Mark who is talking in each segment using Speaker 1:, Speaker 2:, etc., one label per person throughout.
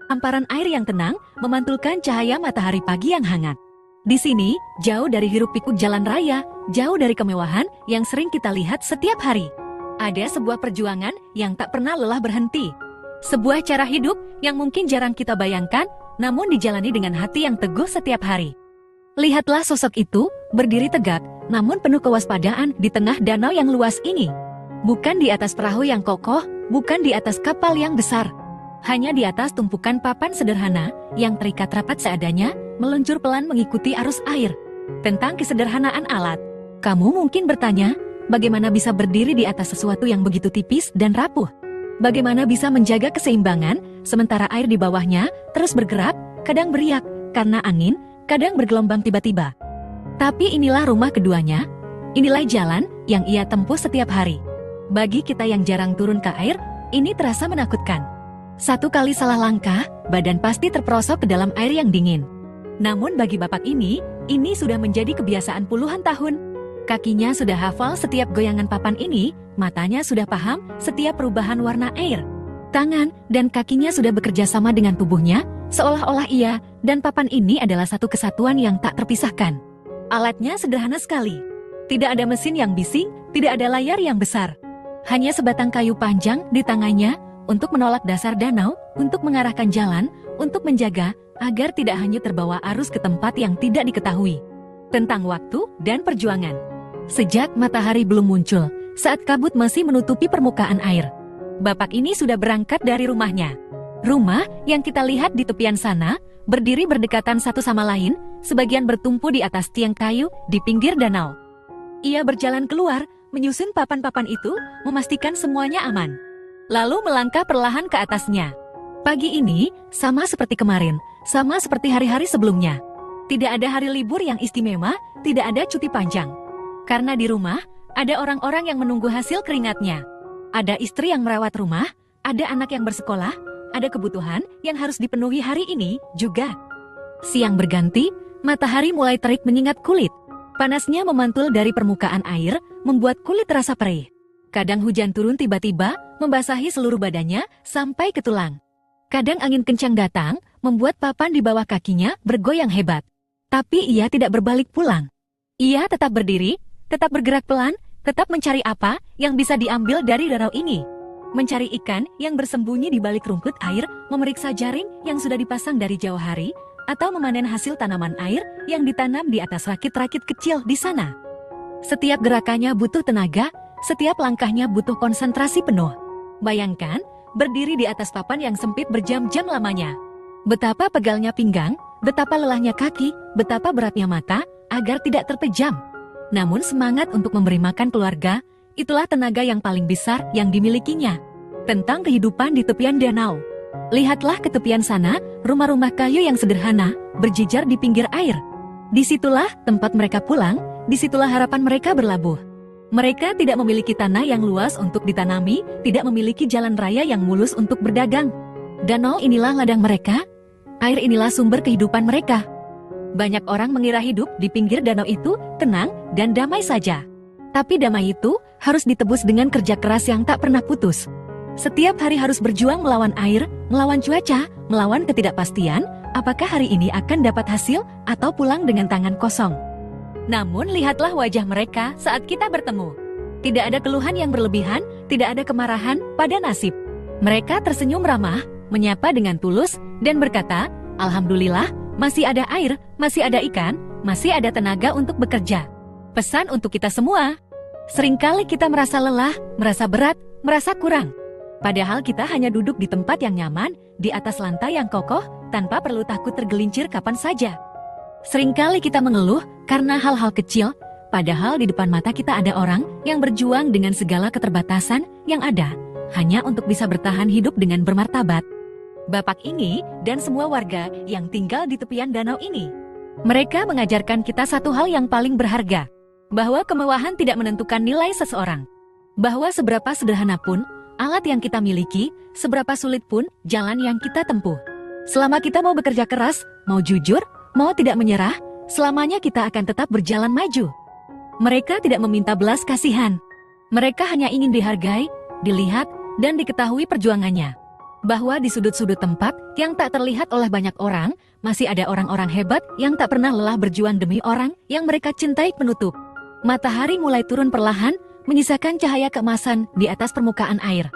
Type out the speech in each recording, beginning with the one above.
Speaker 1: Hamparan air yang tenang memantulkan cahaya matahari pagi yang hangat. Di sini, jauh dari hiruk-pikuk jalan raya, jauh dari kemewahan yang sering kita lihat setiap hari. Ada sebuah perjuangan yang tak pernah lelah berhenti. Sebuah cara hidup yang mungkin jarang kita bayangkan, namun dijalani dengan hati yang teguh setiap hari. Lihatlah sosok itu, berdiri tegak, namun penuh kewaspadaan di tengah danau yang luas ini. Bukan di atas perahu yang kokoh, bukan di atas kapal yang besar. Hanya di atas tumpukan papan sederhana yang terikat rapat seadanya, meluncur pelan mengikuti arus air. Tentang kesederhanaan alat, kamu mungkin bertanya, bagaimana bisa berdiri di atas sesuatu yang begitu tipis dan rapuh? Bagaimana bisa menjaga keseimbangan, sementara air di bawahnya terus bergerak, kadang beriak karena angin, kadang bergelombang tiba-tiba. Tapi inilah rumah keduanya, inilah jalan yang ia tempuh setiap hari. Bagi kita yang jarang turun ke air, ini terasa menakutkan. Satu kali salah langkah, badan pasti terperosok ke dalam air yang dingin. Namun bagi bapak ini sudah menjadi kebiasaan puluhan tahun. Kakinya sudah hafal setiap goyangan papan ini, matanya sudah paham setiap perubahan warna air. Tangan dan kakinya sudah bekerja sama dengan tubuhnya, seolah-olah ia dan papan ini adalah satu kesatuan yang tak terpisahkan. Alatnya sederhana sekali. Tidak ada mesin yang bising, tidak ada layar yang besar. Hanya sebatang kayu panjang di tangannya, untuk menolak dasar danau, untuk mengarahkan jalan, untuk menjaga agar tidak hanyut terbawa arus ke tempat yang tidak diketahui. Tentang waktu dan perjuangan. Sejak matahari belum muncul, saat kabut masih menutupi permukaan air, bapak ini sudah berangkat dari rumahnya. Rumah yang kita lihat di tepian sana, berdiri berdekatan satu sama lain, sebagian bertumpu di atas tiang kayu di pinggir danau. Ia berjalan keluar, menyusun papan-papan itu, memastikan semuanya aman. Lalu melangkah perlahan ke atasnya. Pagi ini, sama seperti kemarin, sama seperti hari-hari sebelumnya. Tidak ada hari libur yang istimewa, tidak ada cuti panjang. Karena di rumah, ada orang-orang yang menunggu hasil keringatnya. Ada istri yang merawat rumah, ada anak yang bersekolah, ada kebutuhan yang harus dipenuhi hari ini juga. Siang berganti, matahari mulai terik menyengat kulit. Panasnya memantul dari permukaan air, membuat kulit terasa perih. Kadang hujan turun tiba-tiba, membasahi seluruh badannya sampai ke tulang. Kadang angin kencang datang, membuat papan di bawah kakinya bergoyang hebat. Tapi ia tidak berbalik pulang. Ia tetap berdiri, tetap bergerak pelan, tetap mencari apa yang bisa diambil dari danau ini. Mencari ikan yang bersembunyi di balik rumput air, memeriksa jaring yang sudah dipasang dari jauh hari, atau memanen hasil tanaman air yang ditanam di atas rakit-rakit kecil di sana. Setiap gerakannya butuh tenaga, setiap langkahnya butuh konsentrasi penuh. Bayangkan, berdiri di atas papan yang sempit berjam-jam lamanya. Betapa pegalnya pinggang, betapa lelahnya kaki, betapa beratnya mata, agar tidak terpejam. Namun semangat untuk memberi makan keluarga, itulah tenaga yang paling besar yang dimilikinya. Tentang kehidupan di tepian danau. Lihatlah ke tepian sana, rumah-rumah kayu yang sederhana, berjejar di pinggir air. Disitulah tempat mereka pulang, disitulah harapan mereka berlabuh. Mereka tidak memiliki tanah yang luas untuk ditanami, tidak memiliki jalan raya yang mulus untuk berdagang. Danau inilah ladang mereka, air inilah sumber kehidupan mereka. Banyak orang mengira hidup di pinggir danau itu tenang dan damai saja. Tapi damai itu harus ditebus dengan kerja keras yang tak pernah putus. Setiap hari harus berjuang melawan air, melawan cuaca, melawan ketidakpastian, apakah hari ini akan dapat hasil atau pulang dengan tangan kosong. Namun lihatlah wajah mereka saat kita bertemu. Tidak ada keluhan yang berlebihan, tidak ada kemarahan pada nasib. Mereka tersenyum ramah, menyapa dengan tulus, dan berkata, "Alhamdulillah, masih ada air, masih ada ikan, masih ada tenaga untuk bekerja." Pesan untuk kita semua. Seringkali kita merasa lelah, merasa berat, merasa kurang. Padahal kita hanya duduk di tempat yang nyaman, di atas lantai yang kokoh, tanpa perlu takut tergelincir kapan saja. Seringkali kita mengeluh karena hal-hal kecil, padahal di depan mata kita ada orang yang berjuang dengan segala keterbatasan yang ada, hanya untuk bisa bertahan hidup dengan bermartabat. Bapak ini dan semua warga yang tinggal di tepian danau ini. Mereka mengajarkan kita satu hal yang paling berharga, bahwa kemewahan tidak menentukan nilai seseorang. Bahwa seberapa sederhana pun alat yang kita miliki, seberapa sulit pun jalan yang kita tempuh. Selama kita mau bekerja keras, mau jujur, mau tidak menyerah, selamanya kita akan tetap berjalan maju. Mereka tidak meminta belas kasihan. Mereka hanya ingin dihargai, dilihat, dan diketahui perjuangannya. Bahwa di sudut-sudut tempat yang tak terlihat oleh banyak orang, masih ada orang-orang hebat yang tak pernah lelah berjuang demi orang yang mereka cintai penutup. Matahari mulai turun perlahan, menyisakan cahaya keemasan di atas permukaan air.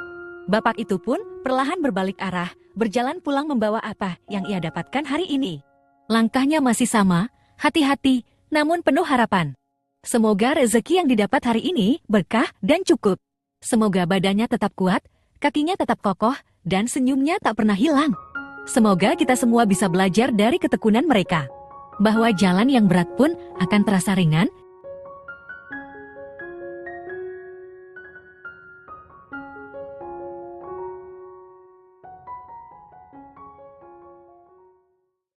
Speaker 1: Bapak itu pun perlahan berbalik arah, berjalan pulang membawa apa yang ia dapatkan hari ini. Langkahnya masih sama, hati-hati, namun penuh harapan. Semoga rezeki yang didapat hari ini berkah dan cukup. Semoga badannya tetap kuat, kakinya tetap kokoh, dan senyumnya tak pernah hilang. Semoga kita semua bisa belajar dari ketekunan mereka. Bahwa jalan yang berat pun akan terasa ringan